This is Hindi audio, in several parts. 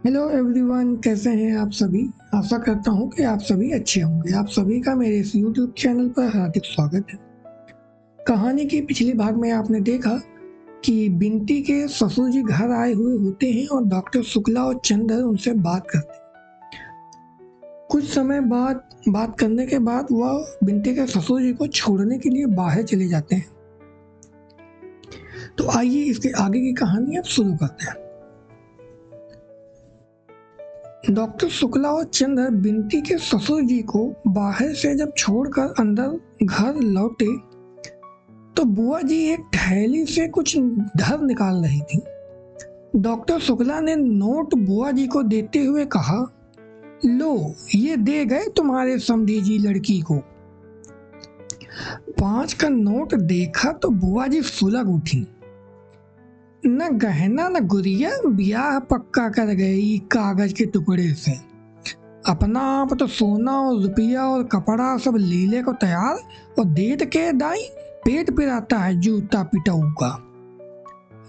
हेलो एवरीवन, कैसे हैं आप सभी। आशा करता हूं कि आप सभी अच्छे होंगे। आप सभी का मेरे इस यूट्यूब चैनल पर हार्दिक स्वागत है। कहानी के पिछले भाग में आपने देखा कि बिंटी के ससुर जी घर आए हुए होते हैं और डॉक्टर शुक्ला और चंदर उनसे बात करते हैं। कुछ समय बाद बात करने के बाद वह बिंटी के ससुर जी को छोड़ने के लिए बाहर चले जाते हैं। तो आइए इसके आगे की कहानी अब शुरू करते हैं। डॉक्टर शुक्ला और चंद्र बिंटी के ससुर जी को बाहर से जब छोड़कर अंदर घर लौटे तो बुआ जी एक थैली से कुछ धर निकाल रही थी। डॉक्टर शुक्ला ने नोट बुआ जी को देते हुए कहा, लो, ये दे गए तुम्हारे समधी जी लड़की को। 5 का नोट देखा तो बुआ जी सुलग उठी। न गहना न गुड़िया, ब्याह पक्का कर गई कागज के टुकड़े से। अपना आप तो सोना और रुपया और कपड़ा सब लीले को तैयार, और देत के दाई पेट पिराता है जूता पिटाऊ का।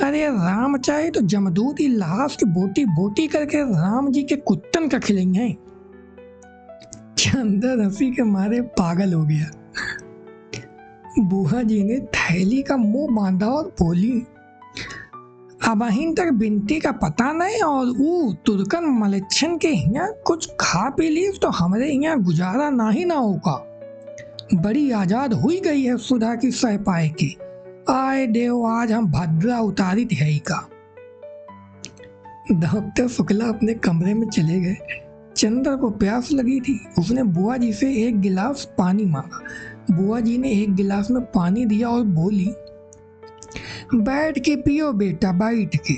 अरे राम चाहे तो जमदूत की लाश की बोटी बोटी करके राम जी के कुत्तन का खिलेंगे। चंदर हंसी के मारे पागल हो गया। बुआ जी ने थैली का मुंह बांधा और बोली, अबहिन तक बिंटी का पता नहीं, और वो तुर्कन मलेच्छन के यहाँ कुछ खा पी ली तो हमारे यहाँ गुजारा ना ही ना होगा। बड़ी आजाद हुई गई है सुधा की सह पाए की। आए देव, आज हम भद्रा उतारित है ही का। डॉक्टर शुक्ला अपने कमरे में चले गए। चंद्र को प्यास लगी थी। उसने बुआ जी से एक गिलास पानी मांगा। बुआ जी ने एक गिलास में पानी दिया और बोली, बैठ के पियो बेटा, बैठ के।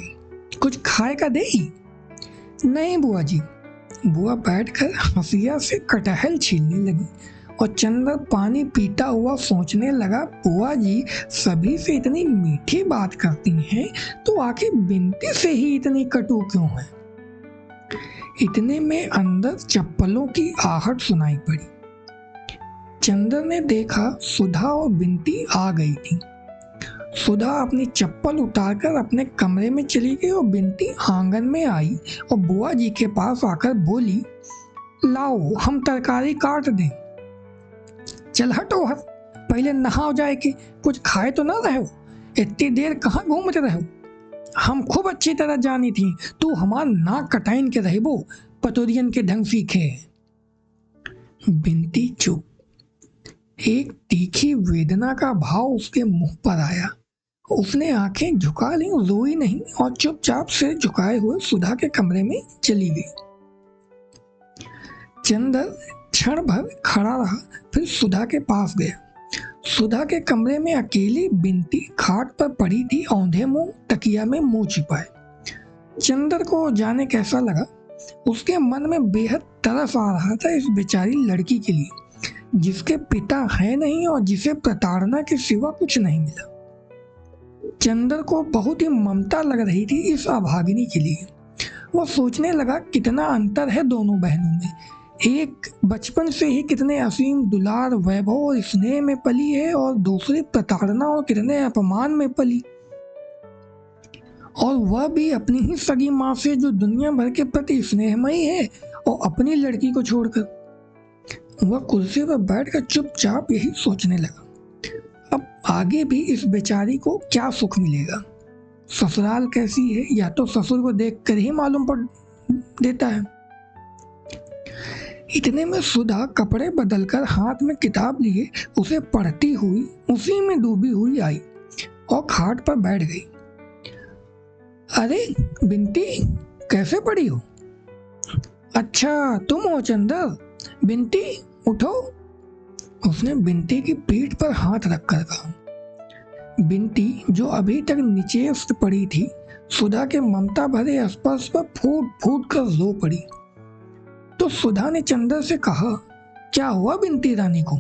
कुछ खाए का दे ही? नहीं बुआ जी। बुआ बैठकर हंसिया से कटहल छीलने लगी और चंद्र पानी पीता हुआ सोचने लगा, बुआ जी सभी से इतनी मीठी बात करती हैं तो आखिर बिंटी से ही इतनी कटु क्यों है। इतने में अंदर चप्पलों की आहट सुनाई पड़ी। चंद्र ने देखा सुधा और बिंटी आ गई थी। सुधा अपनी चप्पल उतारकर अपने कमरे में चली गई और बिंटी आंगन में आई और बुआ जी के पास आकर बोली, लाओ हम तरकारी काट दें। चल हटो हट, पहले नहाओ जाए के, कुछ खाए तो ना रहो। इतनी देर कहाँ घूमते रहो। हम खूब अच्छी तरह जानी थी तू हमार नाक कटाइन के रहबो, पतोरियन के ढंग सीखे। बिंटी चुप। एक तीखी वेदना का भाव उसके मुंह पर आया। उसने आंखें झुका ली, रोई नहीं और चुपचाप से झुकाए हुए सुधा के कमरे में चली गई। चंद्र क्षण भर खड़ा रहा, फिर सुधा के पास गया। सुधा के कमरे में अकेली बिंटी खाट पर पड़ी थी, औंधे मुंह तकिया में मुंह छिपाए। चंद्र को जाने कैसा लगा। उसके मन में बेहद तरस आ रहा था इस बेचारी लड़की के लिए, जिसके पिता है नहीं और जिसे प्रताड़ना के सिवा कुछ नहीं मिला। चंद्र को बहुत ही ममता लग रही थी इस अभागिनी के लिए। वह सोचने लगा, कितना अंतर है दोनों बहनों में। एक बचपन से ही कितने असीम दुलार, वैभव और स्नेह में पली है, और दूसरी प्रताड़ना और कितने अपमान में पली, और वह भी अपनी ही सगी माँ से जो दुनिया भर के प्रति स्नेहमयी है, और अपनी लड़की को छोड़कर। वह कुर्सी पर बैठकर चुपचाप यही सोचने लगा, अब आगे भी इस बेचारी को क्या सुख मिलेगा। ससुराल कैसी है, या तो ससुर को देखकर ही मालूम पड़ देता है। इतने में सुधा कपड़े बदलकर हाथ में किताब लिए उसे पढ़ती हुई उसी में डूबी हुई आई और खाट पर बैठ गई। अरे बिंटी, कैसे पड़ी हो? अच्छा तुम हो चंद्र। बिंटी उठो। उसने बिंटी की पीठ पर हाथ रखकर कहा। बिंटी जो अभी तक निचेष्ट पड़ी थी, सुधा के ममता भरे स्पर्श पर फूट फूट कर रो पड़ी। तो सुधा ने चंद्र से कहा, क्या हुआ बिंटी रानी को?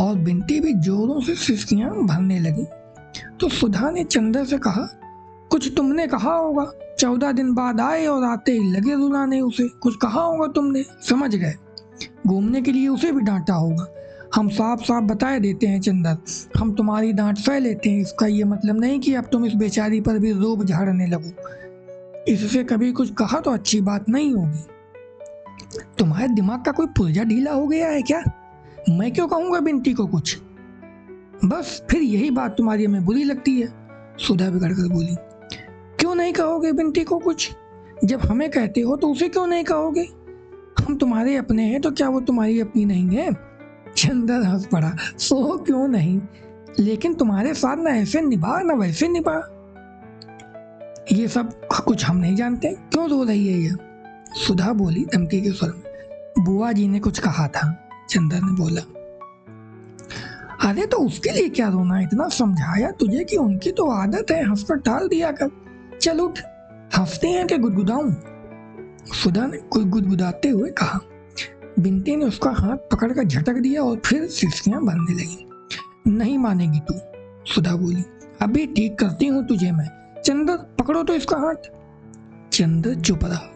और बिंटी भी जोरों से सिसकियां भरने लगी। तो सुधा ने चंद्र से कहा, कुछ तुमने कहा होगा, 14 दिन बाद आए और आते ही लगे रुलाने उसे। कुछ कहा होगा तुमने, समझ गए। घूमने के लिए उसे भी डांटा होगा। हम साफ साफ बताए देते हैं चंदर, हम तुम्हारी डांट सह लेते हैं। इसका ये मतलब नहीं कि अब तुम इस बेचारी पर भी रोब झाड़ने लगो। इससे कभी कुछ कहा तो अच्छी बात नहीं होगी। तुम्हारे दिमाग का कोई पुर्जा ढीला हो गया है क्या? मैं क्यों कहूंगा बिंटी को कुछ? बस फिर यही बात तुम्हारी हमें बुरी लगती है, सुधा बिगड़ कर बोली। क्यों नहीं कहोगे बिंटी को कुछ? जब हमें कहते हो तो उसे क्यों नहीं कहोगे? हम तुम्हारे अपने हैं तो क्या वो तुम्हारी अपनी नहीं है? चंदर हंस पड़ा। सो क्यों नहीं, लेकिन तुम्हारे साथ ना ऐसे निभा ना वैसे निभा। ये सब कुछ हम नहीं जानते, क्यों रो रही है ये? सुधा बोली धमकी के स्वर में। बुआ जी ने कुछ कहा था, चंदर ने बोला। अरे तो उसके लिए क्या रोना, इतना समझाया तुझे कि उनकी तो आदत है हंस कर टाल दिया कर। चल उठ, हंसते हैं कि गुदगुदाऊं? सुधा ने कोई गुदगुदाते हुए कहा। बिंटी ने उसका हाथ पकड़कर झटक दिया और फिर सिसकियां भरने लगी। नहीं मानेगी तू, सुधा बोली। अभी ठीक करती हूँ तुझे मैं। चंदर पकड़ो तो इसका हाथ। चंदर चुप रहा।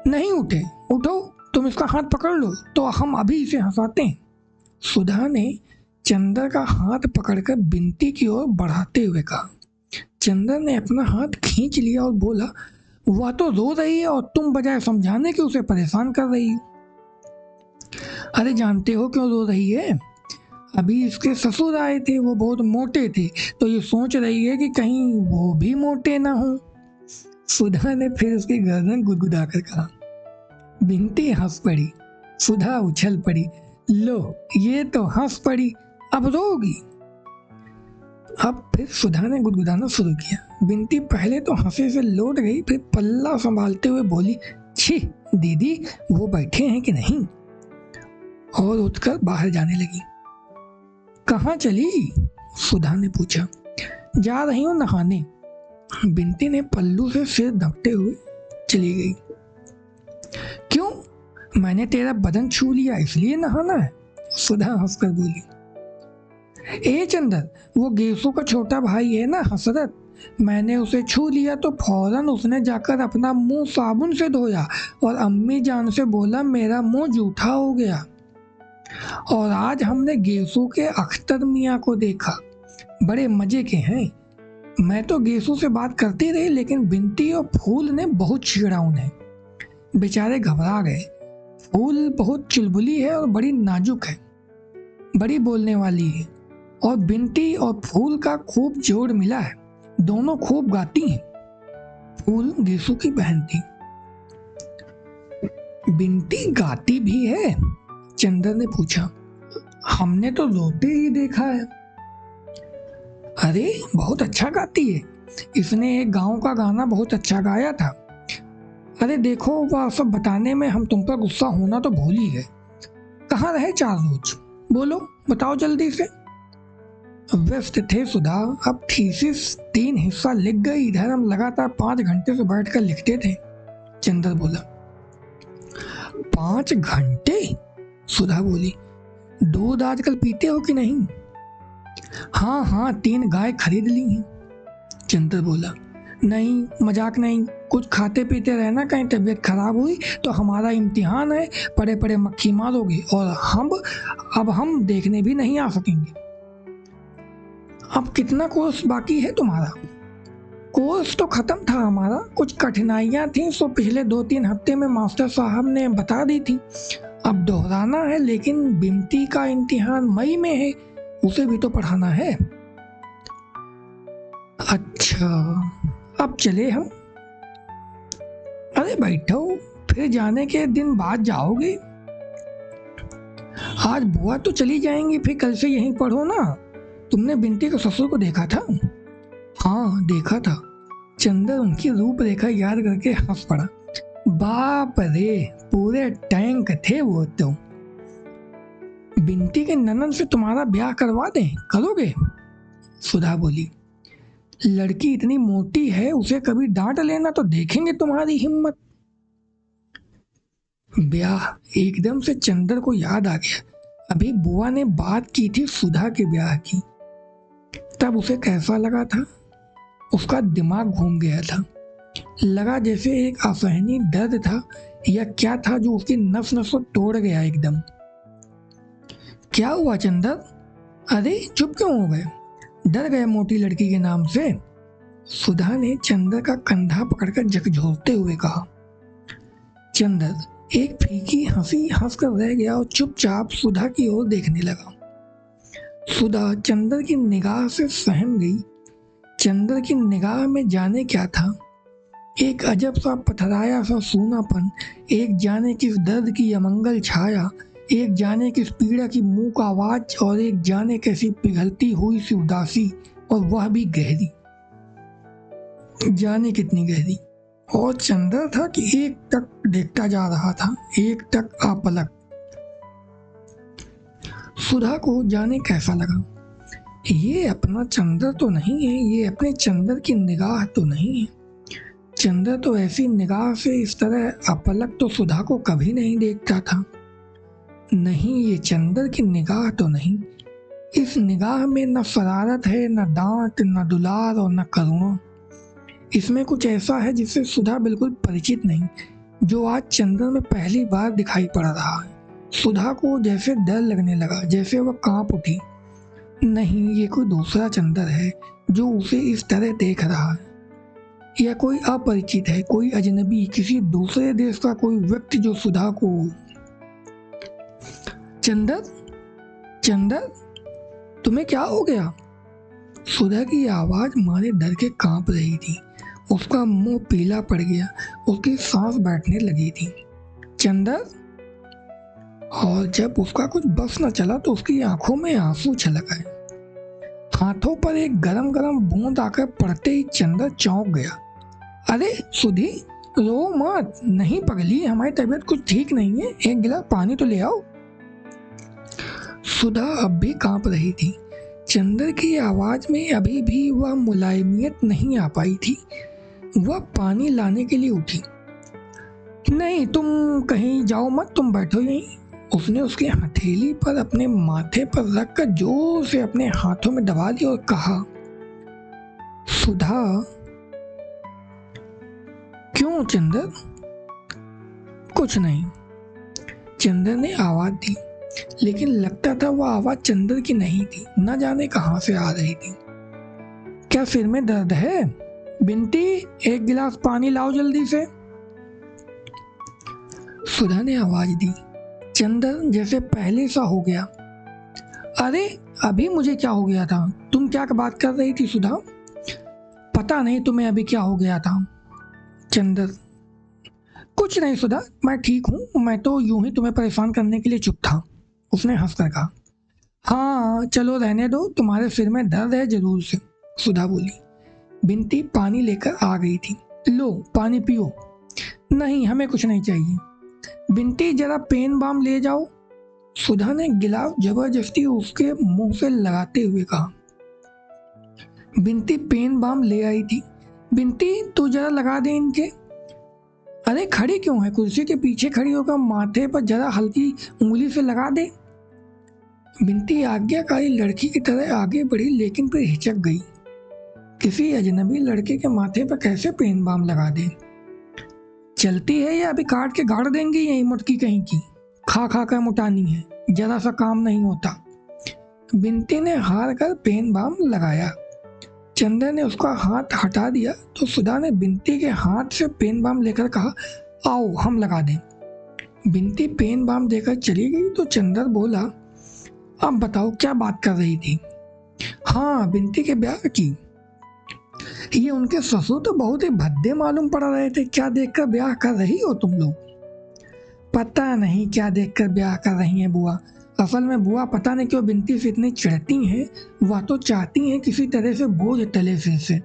नहीं उठे, उठो, तुम इसका हाथ पकड़ लो तो हम अभी इसे हंसाते हैं। सुधा ने चंदर का हाथ पकड़कर बिंटी की ओर बढ़ाते हुए कहा। चंदर ने अपना हाथ खींच लिया और बोला, वह तो रो रही है और तुम बजाय समझाने के उसे परेशान कर रही हो। अरे जानते हो क्यों रो रही है? अभी इसके ससुर आए थे, वो बहुत मोटे थे, तो ये सोच रही है कि कहीं वो भी मोटे ना हो। सुधा ने फिर उसकी गर्दन गुदगुदा कर कहा। बिंटी हंस पड़ी। सुधा उछल पड़ी। लो, ये तो हंस पड़ी, अब रोगी। अब फिर सुधा ने गुदगुदाना शुरू किया। बिंटी पहले तो हंसे से लौट गई, फिर पल्ला संभालते हुए बोली, छी दीदी, वो बैठे हैं कि नहीं? और उठकर बाहर जाने लगी। कहाँ चली? सुधा ने पूछा। जा रही हूँ नहाने, बिंटी ने पल्लू से सिर ढकते हुए चली गई। क्यों? मैंने तेरा बदन छू लिया इसलिए नहाना है? सुधा हंसकर बोली। ए चंदर, वो गेसू का छोटा भाई है ना हसरत, मैंने उसे छू लिया तो फौरन उसने जाकर अपना मुंह साबुन से धोया और अम्मी जान से बोला मेरा मुंह जूठा हो गया। और आज हमने गेसू के अख्तर मियाँ को देखा, बड़े मजे के हैं। मैं तो गेसू से बात करती रही, लेकिन बिंटी और फूल ने बहुत छेड़ा उन्हें। बेचारे घबरा गए। फूल बहुत चुलबुली है और बड़ी नाजुक है, बड़ी बोलने वाली है, और बिंटी और फूल का खूब जोड़ मिला है, दोनों खूब गाती हैं। फूल गेसू की बहन थी। बिंटी गाती भी है? चंदर ने पूछा। हमने तो रोते ही देखा है। अरे बहुत अच्छा गाती है, इसने एक गांव का गाना बहुत अच्छा गाया था। अरे देखो, वह सब बताने में हम तुम पर गुस्सा होना तो भूल ही गए। कहाँ रहे 4 रोज? बोलो, बताओ जल्दी से। व्यस्त थे सुधा, अब थीसिस 3 हिस्सा लिख गई, इधर हम लगातार 5 घंटे से बैठकर लिखते थे। चंदर बोला। 5 घंटे? सुधा बोली। दूध आजकल पीते हो कि नहीं? हाँ हाँ, 3 गाय खरीद ली हैं। चंदर बोला। नहीं, मजाक नहीं, कुछ खाते पीते रहना, कहीं तबीयत खराब हुई तो हमारा इम्तिहान है, पड़े पड़े मक्खी मारोगे और अब हम देखने भी नहीं आ सकेंगे। अब कितना कोर्स बाकी है तुम्हारा? कोर्स तो खत्म था हमारा, कुछ कठिनाइयां थी सो पिछले 2-3 हफ्ते में मास्टर साहब ने बता दी थी। अब दोहराना है, लेकिन बिम्ती का इम्तिहान मई में है, उसे भी तो पढ़ाना है। अच्छा, अब चले हम? अरे बैठो, फिर जाने के दिन बाद जाओगे? आज बुआ तो चली जाएंगी, फिर कल से यहीं पढ़ो ना। तुमने बिंटी के ससुर को देखा था? हाँ देखा था। चंदर उनकी रूपरेखा याद करके हंस पड़ा। बाप रे, पूरे टैंक थे वो तो। बिंटी के ननद से तुम्हारा ब्याह करवा दें, करोगे? सुधा बोली। लड़की इतनी मोटी है, उसे कभी डांट लेना तो देखेंगे तुम्हारी हिम्मत। ब्याह? एकदम से चंदर को याद आ गया, अभी बुआ ने बात की थी सुधा के ब्याह की। तब उसे कैसा लगा था? उसका दिमाग घूम गया था, लगा जैसे एक असहनीय दर्द था या क्या था जो उसकी नस नस को तोड़ गया एकदम। क्या हुआ चंदर? अरे चुप क्यों हो गए? डर गए मोटी लड़की के नाम से? सुधा ने चंदर का कंधा पकड़कर झकझोरते हुए कहा। चंदर एक फीकी हंसी हंसकर रह गया और चुपचाप सुधा की ओर देखने लगा। सुधा चंदर की निगाह से सहम गई। चंदर की निगाह में जाने क्या था, एक अजब सा पथराया सा सूनापन, एक जाने किस दर्द की अमंगल छाया, एक जाने किस पीड़ा की मूक आवाज और एक जाने कैसी पिघलती हुई सी उदासी, और वह भी गहरी, जाने कितनी गहरी। और चंदर था कि एक टक देखता जा रहा था, एक टक आपलक। सुधा को जाने कैसा लगा, ये अपना चंदर तो नहीं है, ये अपने चंदर की निगाह तो नहीं है। चंदर तो ऐसी निगाह से इस तरह अपलक तो सुधा को कभी नहीं देखता था। नहीं, ये चंदर की निगाह तो नहीं। इस निगाह में न शरारत है, न डांट, न दुलार और न करुणा। इसमें कुछ ऐसा है जिससे सुधा बिल्कुल परिचित नहीं, जो आज चंदर में पहली बार दिखाई पड़ रहा है। सुधा को जैसे डर लगने लगा, जैसे वह कांप उठी। नहीं, ये कोई दूसरा चंदर है जो उसे इस तरह देख रहा है, या कोई अपरिचित है, कोई अजनबी, किसी दूसरे देश का कोई व्यक्ति जो सुधा को। चंदर, चंदर, तुम्हें क्या हो गया? सुधा की आवाज मारे डर के कांप रही थी। उसका मुंह पीला पड़ गया, उसकी सांस बैठने लगी थी। चंदर। और जब उसका कुछ बस न चला तो उसकी आंखों में आंसू छलक आए। हाथों पर एक गरम गरम बूंद आकर पड़ते ही चंदर चौंक गया। अरे सुधी, रो मत। नहीं पगली, हमारी तबीयत कुछ ठीक नहीं है, एक गिलास पानी तो ले आओ। सुधा अब भी कांप रही थी। चंदर की आवाज में अभी भी वह मुलायमियत नहीं आ पाई थी। वह पानी लाने के लिए उठी। नहीं, तुम कहीं जाओ मत, तुम बैठो यहीं। उसने उसकी हथेली पर अपने माथे पर रखकर जोर से अपने हाथों में दबा दिया और कहा, सुधा। क्यों चंदर? कुछ नहीं। चंदर ने आवाज दी, लेकिन लगता था वह आवाज चंदर की नहीं थी, न जाने कहां से आ रही थी। क्या सिर में दर्द है? बिंटी, एक गिलास पानी लाओ जल्दी से। सुधा ने आवाज दी। चंदर जैसे पहले सा हो गया। अरे अभी मुझे क्या हो गया था? तुम क्या बात कर रही थी सुधा? पता नहीं तुम्हें अभी क्या हो गया था। चंदर, कुछ नहीं सुधा, मैं ठीक हूँ, मैं तो यूं ही तुम्हें परेशान करने के लिए चुप था। उसने हंसकर कहा। हाँ चलो रहने दो, तुम्हारे सिर में दर्द है जरूर से, सुधा बोली। बिंटी पानी लेकर आ गई थी। लो पानी पियो। नहीं, हमें कुछ नहीं चाहिए। बिंटी जरा पेन बाम ले जाओ, सुधा ने गिलास जबरदस्ती उसके मुंह से लगाते हुए कहा। बिंटी पेन बाम ले आई थी। बिंटी तू जरा लगा दे इनके। अरे खड़ी क्यों है? कुर्सी के पीछे खड़ी होकर माथे पर जरा हल्की उंगली से लगा दे। बिंटी आज्ञाकारी लड़की की तरह आगे बढ़ी, लेकिन फिर हिचक गई। किसी अजनबी लड़के के माथे पर कैसे पेन बाम लगा दे? चलती है या अभी काट के गाड़ देंगे यही मुटकी कहीं की? खा खा कर मुटानी है, जरा सा काम नहीं होता। बिंटी ने हार कर पेन बाम लगाया। चंदर ने उसका हाथ हटा दिया तो सुधा ने बिंटी के हाथ से पेन बाम लेकर कहा, आओ हम लगा दें। बिंटी पेन बाम देकर चली गई तो चंदर बोला, अब बताओ क्या बात कर रही थी? हाँ, बिंटी के ब्याह की। ये उनके ससुर तो बहुत ही भद्दे मालूम पड़ रहे थे। क्या देखकर ब्याह कर रही हो तुम लोग? पता नहीं क्या देखकर ब्याह कर रही हैं बुआ। असल में बुआ पता नहीं क्यों बिंटी से इतनी चिढ़ती हैं। वह तो चाहती हैं किसी तरह से बोझ टले सिर से,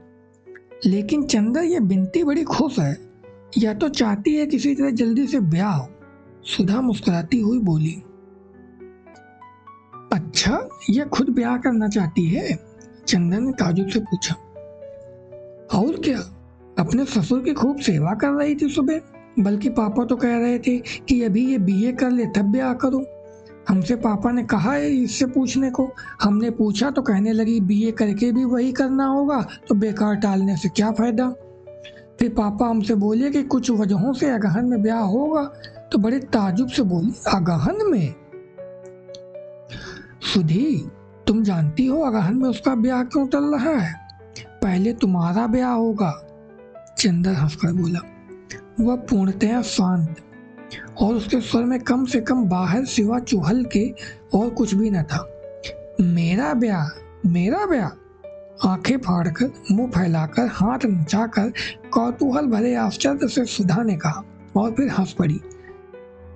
लेकिन चंदर ये बिंटी बड़ी खुश है, या तो चाहती है किसी तरह जल्दी से ब्याह हो। सुधा मुस्कुराती हुई बोली। अच्छा, ये खुद ब्याह करना चाहती है? चंदर ने ताजुब से पूछा। और क्या, अपने ससुर की खूब सेवा कर रही थी सुबह, बल्कि पापा तो कह रहे थे कि अभी ये बीए कर ले तब ब्याह करो। हमसे पापा ने कहा है इससे पूछने को। हमने पूछा तो कहने लगी बीए करके भी वही करना होगा, तो बेकार टालने से क्या फायदा। फिर पापा हमसे बोले कि कुछ वजहों से अगहन में ब्याह होगा, तो बड़े ताजुब से बोली, अगहन में? सुधी, तुम जानती हो अगहन में उसका ब्याह क्यों टल रहा है? पहले तुम्हारा ब्याह होगा। चंदर हंसकर बोला। वह पूर्णतया शांत और उसके स्वर में कम से कम बाहर सिवा चुहल के और कुछ भी न था। मेरा ब्याह, मेरा ब्याह? आंखें फाड़कर, मुंह फैलाकर, हाथ नचाकर, कौतूहल भरे आश्चर्य से सुधा ने कहा और फिर हंस पड़ी,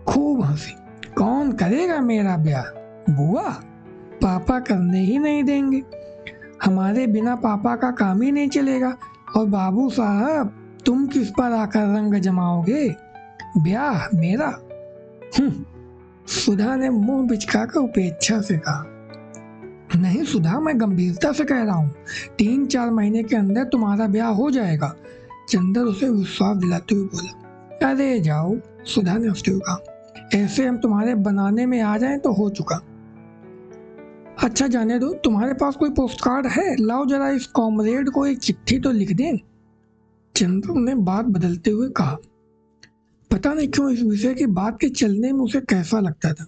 खूब हंसी। कौन करेगा मेरा ब्याह? बुआ? पापा करने ही नहीं देंगे। हमारे बिना पापा का काम ही नहीं चलेगा। और बाबू साहब, तुम किस पर आकर रंग जमाओगे? ब्याह मेरा? सुधा ने मुंह बिचकाकर उपेक्षा से कहा। नहीं सुधा, मैं गंभीरता से कह रहा हूँ, 3-4 महीने के अंदर तुम्हारा ब्याह हो जाएगा। चंदर उसे विश्वास दिलाते हुए बोला। अरे जाओ, सुधा ने हंसते हुए कहा। ऐसे हम तुम्हारे बनाने में आ जाएं तो हो चुका। अच्छा जाने दो, तुम्हारे पास कोई पोस्ट कार्ड है? लाओ जरा इस कॉमरेड को एक चिट्ठी तो लिख दें। चंदर ने बात बदलते हुए कहा। पता नहीं क्यों इस विषय की बात के चलने में उसे कैसा लगता था।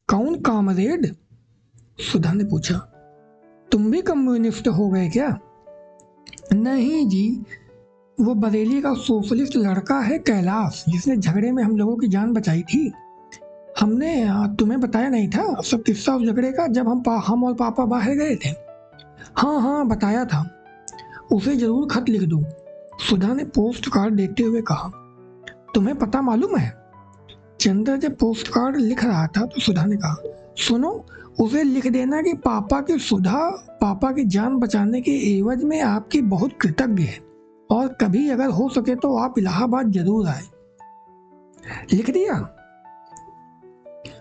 कौन कॉमरेड? सुधा ने पूछा। तुम भी कम्युनिस्ट हो गए क्या? नहीं जी, वो बरेली का सोशलिस्ट लड़का है कैलाश, जिसने झगड़े में हम लोगों की जान बचाई थी। हमने तुम्हें बताया नहीं था सब किस्सा उस झगड़े का, जब हम और पापा बाहर गए थे? हाँ बताया था। उसे जरूर खत लिख दो, सुधा ने पोस्ट कार्ड देते हुए कहा। तुम्हें पता मालूम है? चंदर जब पोस्ट कार्ड लिख रहा था तो सुधा ने कहा, सुनो, उसे लिख देना कि पापा की जान बचाने के एवज में आपकी बहुत कृतज्ञ है और कभी अगर हो सके तो आप इलाहाबाद जरूर आए। लिख दिया?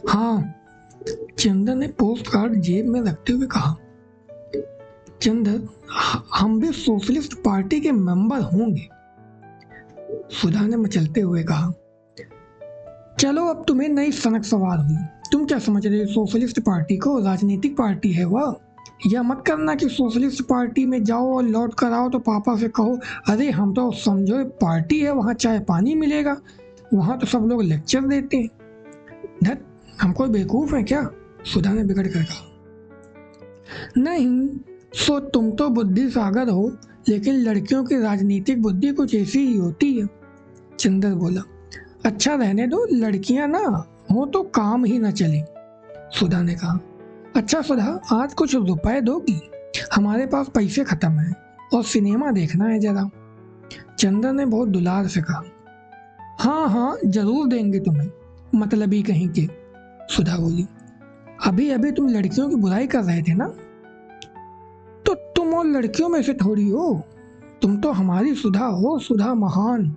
हाँ, चंदर ने पोस्ट कार्ड जेब में रखते हुए कहा। चंदर, हम भी सोशलिस्ट पार्टी के मेंबर होंगे, सुधा ने मचलते हुए कहा। चलो, अब तुम्हें नई सनक सवार हुई। तुम क्या समझ रहे हो सोशलिस्ट पार्टी को? राजनीतिक पार्टी है वह। यह मत करना कि सोशलिस्ट पार्टी में जाओ और लौट कर आओ तो पापा से कहो, अरे हम तो समझो पार्टी है, वहाँ चाय पानी मिलेगा, वहाँ तो सब लोग लेक्चर देते हैं। धत, हम कोई बेवकूफ है क्या? सुधा ने बिगड़ कर कहा। नहीं, सो तुम तो बुद्धि सागर हो, लेकिन लड़कियों की राजनीतिक बुद्धि कुछ ऐसी ही होती है, चंदर बोला। अच्छा रहने दो, लड़कियां ना हो तो काम ही न चले, सुधा ने कहा। अच्छा सुधा, आज कुछ रुपए दोगी? हमारे पास पैसे खत्म हैं और सिनेमा देखना है जरा, चंदर ने बहुत दुलार से कहा। हाँ जरूर देंगे तुम्हें, मतलबी कहीं के, सुधा बोली। अभी अभी तुम लड़कियों की बुराई कर रहे थे ना? तो तुम और लड़कियों में से थोड़ी हो, तुम तो हमारी सुधा हो, सुधा महान।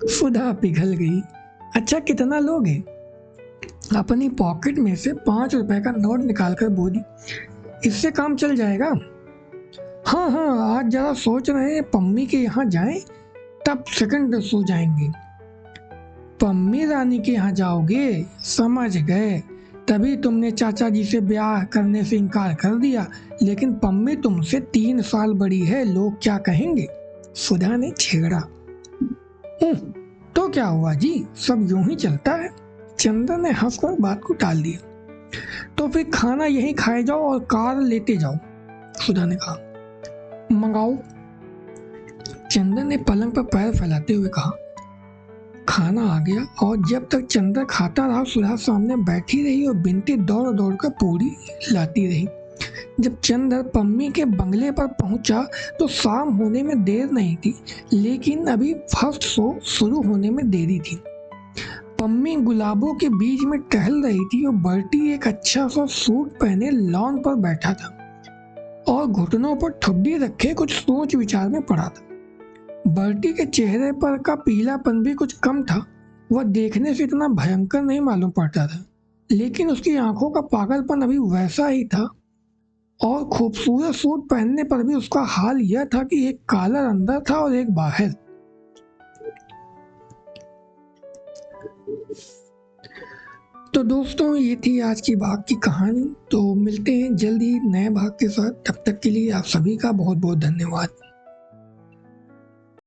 सुधा पिघल गई। अच्छा कितना लोगे? अपनी पॉकेट में से 5 रुपए का नोट निकालकर बोली, इससे काम चल जाएगा। हाँ, आज जरा सोच रहे हैं पम्मी के यहाँ जाएं, तब सेकंड सो जाएंगे। पम्मी रानी के यहाँ जाओगे? समझ गए, तभी तुमने चाचा जी से ब्याह करने से इनकार कर दिया। लेकिन पम्मी तुमसे 3 साल बड़ी है, लोग क्या कहेंगे? सुधा ने छेड़ा। तो क्या हुआ जी, सब यूं ही चलता है, चंदर ने हंसकर बात को टाल दिया। तो फिर खाना यहीं खाए जाओ और कार लेते जाओ, सुधा ने कहा। मंगाओ, चंदर ने पलंग पर पैर फैलाते हुए कहा। खाना आ गया और जब तक चंदर खाता रहा, सुधा सामने बैठी रही और बिनती दौड़ दौड़ कर पूरी लाती रही। जब चंदर पम्मी के बंगले पर पहुंचा तो शाम होने में देर नहीं थी, लेकिन अभी फर्स्ट शो शुरू होने में देरी थी। पम्मी गुलाबों के बीच में टहल रही थी और बर्टी एक अच्छा सा सूट पहने लॉन पर बैठा था और घुटनों पर ठुड्डी रखे कुछ सोच विचार में पड़ा था। बर्टी के चेहरे पर का पीलापन भी कुछ कम था, वह देखने से इतना भयंकर नहीं मालूम पड़ता था, लेकिन उसकी आंखों का पागलपन अभी वैसा ही था। और खूबसूरत सूट पहनने पर भी उसका हाल यह था कि एक कॉलर अंदर था और एक बाहर। तो दोस्तों, ये थी आज की भाग की कहानी। तो मिलते हैं जल्दी नए भाग के साथ, तब तक के लिए आप सभी का बहुत बहुत धन्यवाद।